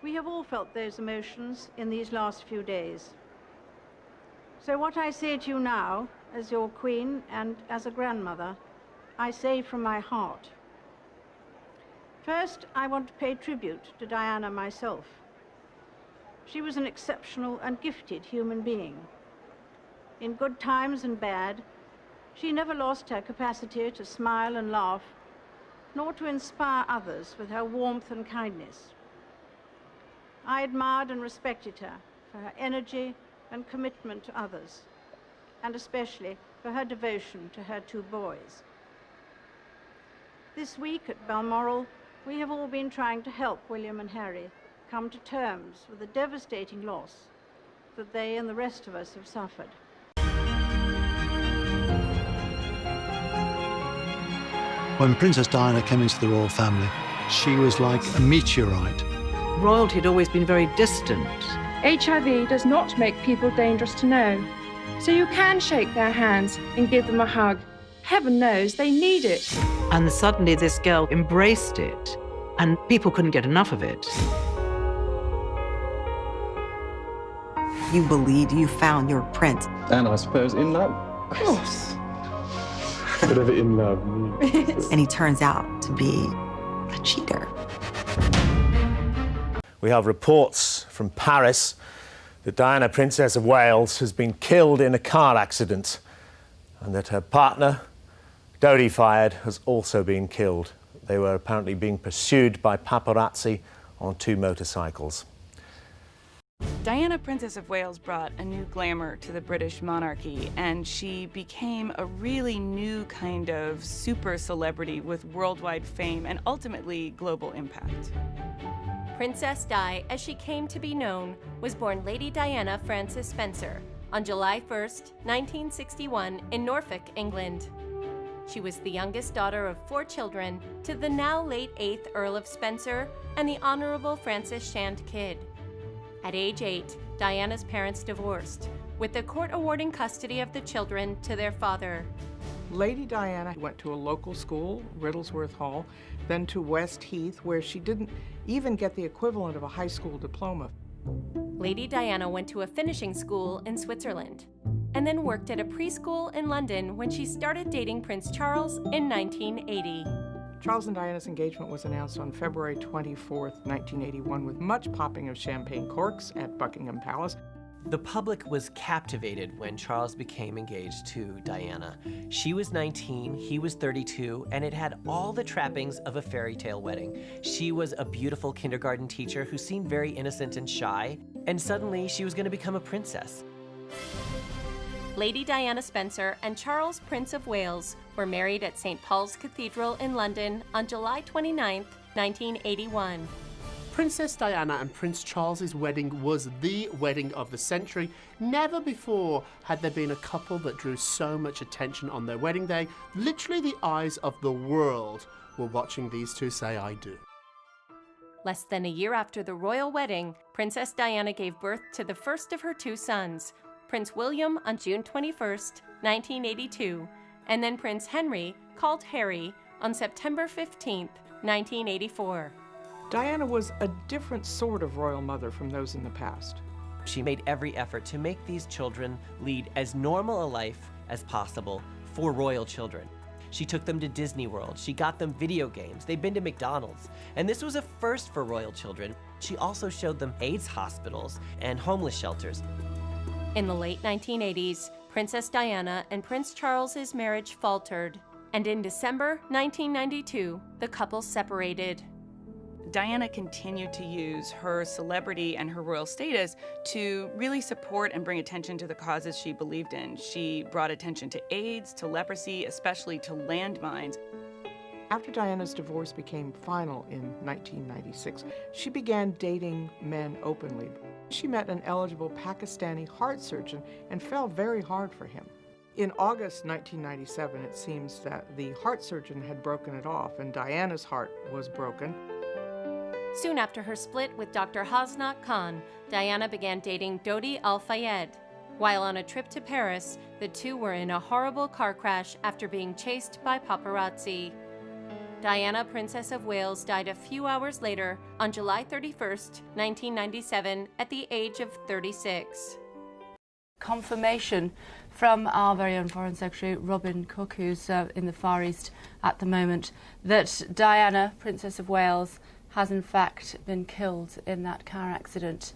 We have all felt those emotions in these last few days. So what I say to you now, as your queen and as a grandmother, I say from my heart. First, I want to pay tribute to Diana myself. She was an exceptional and gifted human being. In good times and bad, she never lost her capacity to smile and laugh, nor to inspire others with her warmth and kindness. I admired and respected her for her energy and commitment to others, and especially for her devotion to her two boys. This week at Balmoral, we have all been trying to help William and Harry come to terms with the devastating loss that they and the rest of us have suffered. When Princess Diana came into the royal family, she was like a meteorite. Royalty had always been very distant. HIV does not make people dangerous to know. So you can shake their hands and give them a hug. Heaven knows they need it. And suddenly this girl embraced it, and people couldn't get enough of it. You believed you found your prince. And I suppose in love. Of course. Whatever in love means. And he turns out to be a cheater. We have reports from Paris that Diana, Princess of Wales, has been killed in a car accident and that her partner, Dodi Fayed, has also been killed. They were apparently being pursued by paparazzi on 2 motorcycles. Diana, Princess of Wales, brought a new glamour to the British monarchy, and she became a really new kind of super celebrity with worldwide fame and ultimately global impact. Princess Di, as she came to be known, was born Lady Diana Frances Spencer on July 1st, 1961 in Norfolk, England. She was the youngest daughter of 4 children to the now late 8th Earl of Spencer and the Honorable Frances Shand Kidd. At age 8, Diana's parents divorced, with the court awarding custody of the children to their father. Lady Diana went to a local school, Riddlesworth Hall, then to West Heath, where she didn't even get the equivalent of a high school diploma. Lady Diana went to a finishing school in Switzerland, and then worked at a preschool in London when she started dating Prince Charles in 1980. Charles and Diana's engagement was announced on February 24th, 1981, with much popping of champagne corks at Buckingham Palace. The public was captivated when Charles became engaged to Diana. She was 19, he was 32, and it had all the trappings of a fairy tale wedding. She was a beautiful kindergarten teacher who seemed very innocent and shy, and suddenly she was going to become a princess. Lady Diana Spencer and Charles, Prince of Wales, were married at St. Paul's Cathedral in London on July 29, 1981. Princess Diana and Prince Charles's wedding was the wedding of the century. Never before had there been a couple that drew so much attention on their wedding day. Literally the eyes of the world were watching these two say, "I do." Less than a year after the royal wedding, Princess Diana gave birth to the first of her 2 sons, Prince William on June 21st, 1982, and then Prince Henry, called Harry, on September 15th, 1984. Diana was a different sort of royal mother from those in the past. She made every effort to make these children lead as normal a life as possible for royal children. She took them to Disney World. She got them video games. They'd been to McDonald's. And this was a first for royal children. She also showed them AIDS hospitals and homeless shelters. In the late 1980s, Princess Diana and Prince Charles's marriage faltered, and in December 1992, the couple separated. Diana continued to use her celebrity and her royal status to really support and bring attention to the causes she believed in. She brought attention to AIDS, to leprosy, especially to landmines. After Diana's divorce became final in 1996, she began dating men openly. She met an eligible Pakistani heart surgeon and fell very hard for him. In August 1997, it seems that the heart surgeon had broken it off and Diana's heart was broken. Soon after her split with Dr. Hasnat Khan, Diana began dating Dodi Al-Fayed. While on a trip to Paris, the two were in a horrible car crash after being chased by paparazzi. Diana, Princess of Wales, died a few hours later on July 31st, 1997, at the age of 36. Confirmation from our very own Foreign Secretary Robin Cook, who's in the Far East at the moment, that Diana, Princess of Wales, has in fact been killed in that car accident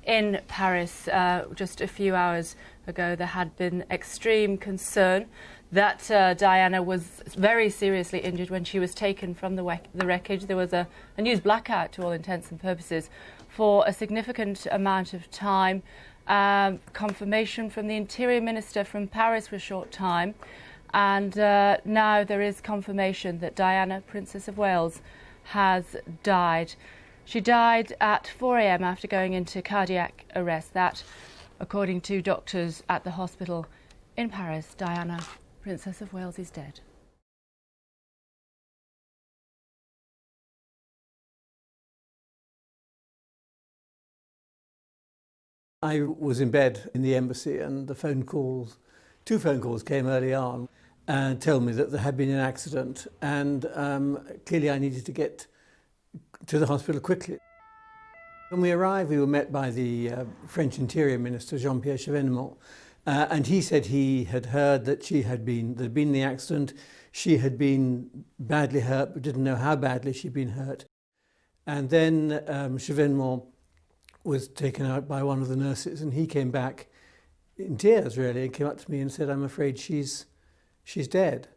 in Paris. Just a few hours ago, there had been extreme concern that Diana was very seriously injured when she was taken from the wreckage. There was a news blackout, to all intents and purposes, for a significant amount of time. Confirmation from the Interior Minister from Paris for a short time, and now there is confirmation that Diana, Princess of Wales, has died. She died at 4 a.m. after going into cardiac arrest. That, according to doctors at the hospital in Paris, Diana, Princess of Wales, is dead. I was in bed in the embassy, and two phone calls came early on and told me that there had been an accident, and clearly I needed to get to the hospital quickly. When we arrived, we were met by the French Interior Minister, Jean-Pierre Chevènement, and he said he had heard that there'd been the accident. She had been badly hurt, but didn't know how badly she'd been hurt. And then Chevènement was taken out by one of the nurses, and he came back in tears, really, and came up to me and said, "I'm afraid she's dead."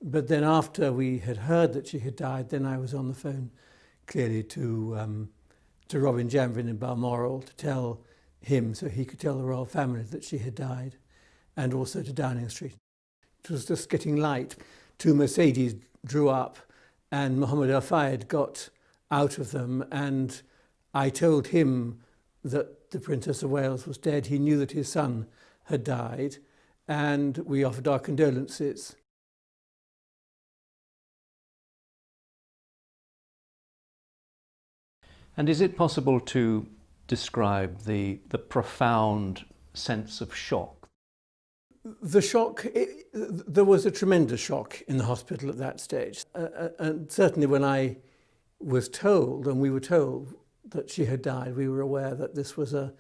But then after we had heard that she had died, then I was on the phone, clearly, to Robin Janvrin in Balmoral to tell him, so he could tell the royal family that she had died, and also to Downing Street. It was just getting light. 2 Mercedes drew up, and Mohammed El Fayed got out of them, and I told him that the Princess of Wales was dead. He knew that his son had died, and we offered our condolences. And is it possible to describe the profound sense of shock? The shock, there was a tremendous shock in the hospital at that stage. And certainly when I was told, and we were told, that she had died, we were aware that this was a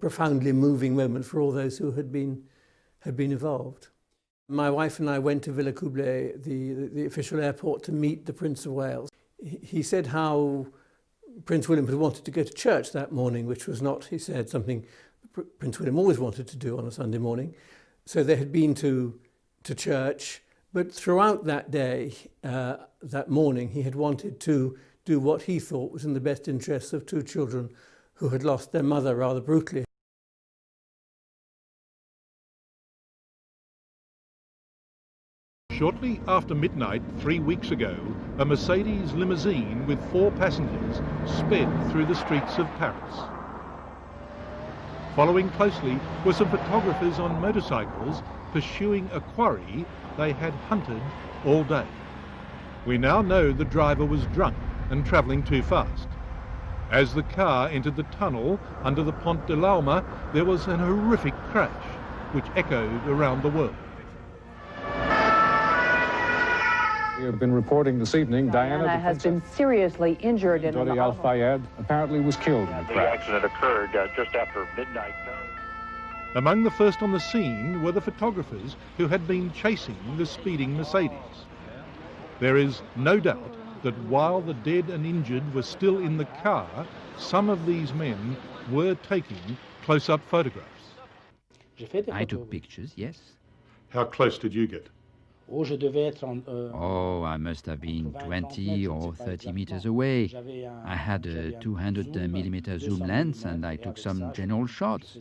profoundly moving moment for all those who had been involved. My wife and I went to Villacoublay, the official airport, to meet the Prince of Wales. He said how Prince William had wanted to go to church that morning, which was not, he said, something Prince William always wanted to do on a Sunday morning. So they had been to church, but throughout that day, that morning, he had wanted to do what he thought was in the best interests of 2 children who had lost their mother rather brutally. Shortly after midnight 3 weeks ago, a Mercedes limousine with 4 passengers sped through the streets of Paris. Following closely were some photographers on motorcycles pursuing a quarry they had hunted all day. We now know the driver was drunk and travelling too fast. As the car entered the tunnel under the Pont de l'Alma, there was an horrific crash which echoed around the world. We have been reporting this evening Diana has been seriously injured in Dodi Al Fayed apparently was killed in the crash. The accident occurred just after midnight. Among the first on the scene were the photographers who had been chasing the speeding Mercedes. There is no doubt that while the dead and injured were still in the car, some of these men were taking close-up photographs. I took pictures, yes. How close did you get? Oh, I must have been 20 or 30 meters away. I had a 200mm zoom lens and I took some general shots.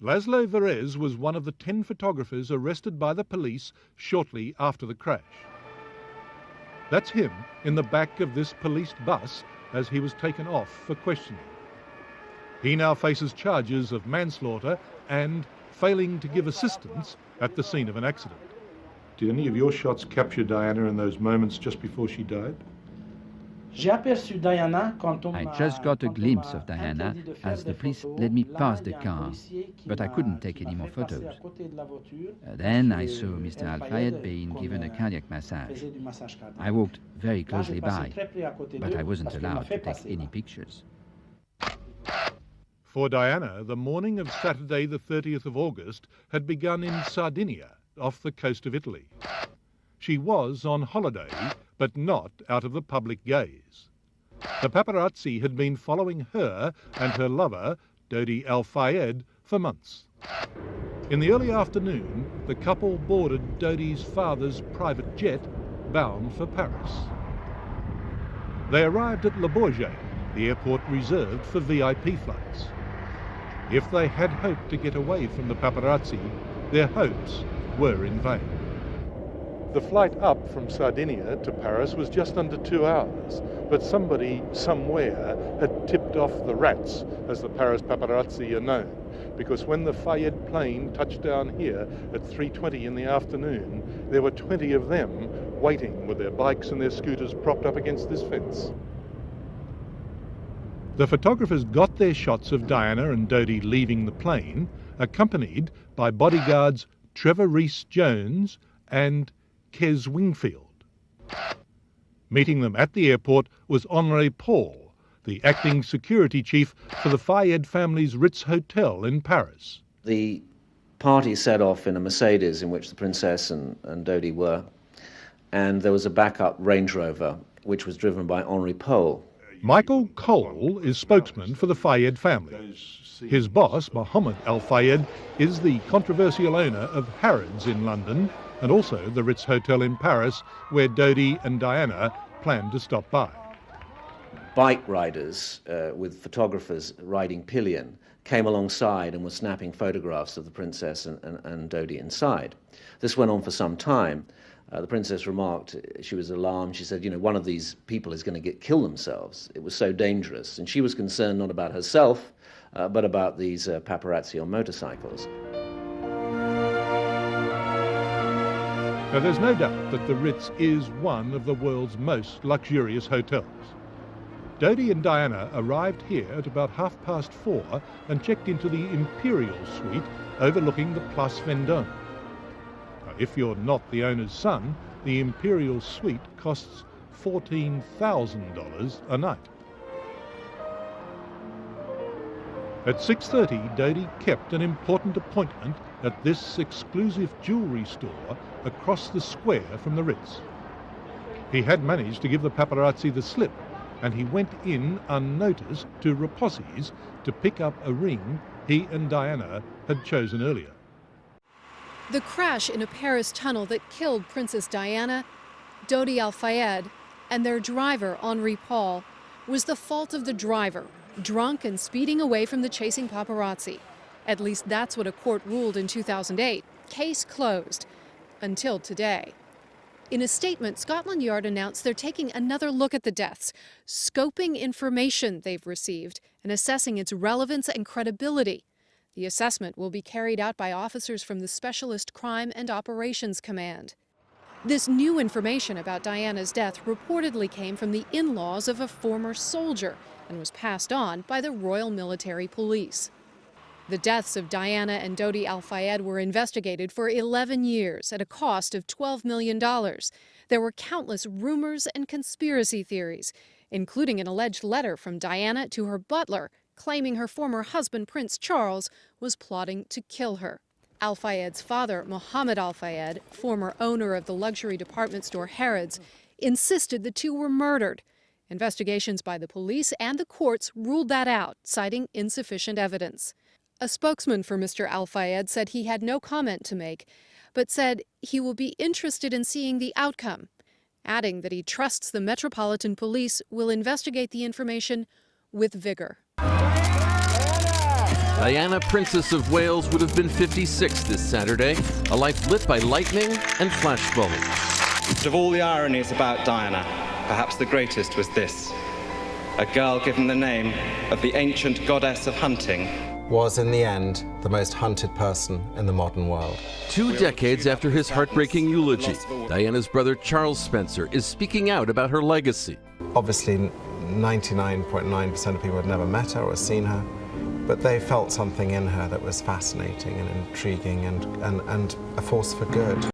Laszlo Verez was one of the 10 photographers arrested by the police shortly after the crash. That's him in the back of this policed bus as he was taken off for questioning. He now faces charges of manslaughter and failing to give assistance at the scene of an accident. Did any of your shots capture Diana in those moments just before she died? I just got a glimpse of Diana as the police led me past the car, but I couldn't take any more photos. Then I saw Mr. Al-Fayed being given a cardiac massage. I walked very closely by, but I wasn't allowed to take any pictures. For Diana, the morning of Saturday the 30th of August had begun in Sardinia, off the coast of Italy. She was on holiday, but not out of the public gaze. The paparazzi had been following her and her lover, Dodi Al-Fayed, for months. In the early afternoon, the couple boarded Dodi's father's private jet, bound for Paris. They arrived at Le Bourget, the airport reserved for VIP flights. If they had hoped to get away from the paparazzi, their hopes were in vain. The flight up from Sardinia to Paris was just under 2 hours, but somebody somewhere had tipped off the rats, as the Paris paparazzi are known, because when the Fayed plane touched down here at 3:20 in the afternoon, there were 20 of them waiting with their bikes and their scooters propped up against this fence. The photographers got their shots of Diana and Dodi leaving the plane, accompanied by bodyguards Trevor Rees-Jones and Kes Wingfield. Meeting them at the airport was Henri Paul, the acting security chief for the Fayed family's Ritz Hotel in Paris. The party set off in a Mercedes in which the Princess and Dodi were, and there was a backup Range Rover which was driven by Henri Paul. Michael Cole is spokesman for the Fayed family. His boss, Mohammed Al-Fayed, is the controversial owner of Harrods in London and also the Ritz Hotel in Paris, where Dodi and Diana planned to stop by. Bike riders with photographers riding pillion came alongside and were snapping photographs of the Princess and Dodi inside. This went on for some time. The Princess remarked she was alarmed. She said, you know, one of these people is going to kill themselves. It was so dangerous. And she was concerned not about herself, but about these paparazzi on motorcycles. Now, there's no doubt that the Ritz is one of the world's most luxurious hotels. Dodi and Diana arrived here at about 4:30 and checked into the Imperial Suite overlooking the Place Vendôme. If you're not the owner's son, the Imperial Suite costs $14,000 a night. At 6:30, Dodi kept an important appointment at this exclusive jewellery store across the square from the Ritz. He had managed to give the paparazzi the slip, and he went in unnoticed to Repossi's to pick up a ring he and Diana had chosen earlier. The crash in a Paris tunnel that killed Princess Diana, Dodi Al-Fayed, and their driver, Henri Paul, was the fault of the driver, drunk and speeding away from the chasing paparazzi. At least that's what a court ruled in 2008. Case closed. Until today. In a statement, Scotland Yard announced they're taking another look at the deaths, scoping information they've received and assessing its relevance and credibility. The assessment will be carried out by officers from the Specialist Crime and Operations Command. This new information about Diana's death reportedly came from the in-laws of a former soldier and was passed on by the Royal Military Police. The deaths of Diana and Dodi Al-Fayed were investigated for 11 years at a cost of $12 million. There were countless rumors and conspiracy theories, including an alleged letter from Diana to her butler claiming her former husband, Prince Charles, was plotting to kill her. Al-Fayed's father, Mohammed Al-Fayed, former owner of the luxury department store Harrods, insisted the two were murdered. Investigations by the police and the courts ruled that out, citing insufficient evidence. A spokesman for Mr. Al-Fayed said he had no comment to make, but said he will be interested in seeing the outcome, adding that he trusts the Metropolitan Police will investigate the information with vigor. Diana, Princess of Wales, would have been 56 this Saturday, a life lit by lightning and flashbulbs. Of all the ironies about Diana, perhaps the greatest was this. A girl given the name of the ancient goddess of hunting was, in the end, the most hunted person in the modern world. 2 decades after his heartbreaking eulogy, Diana's brother Charles Spencer is speaking out about her legacy. Obviously, 99.9% of people had never met her or seen her, but they felt something in her that was fascinating and intriguing and a force for good.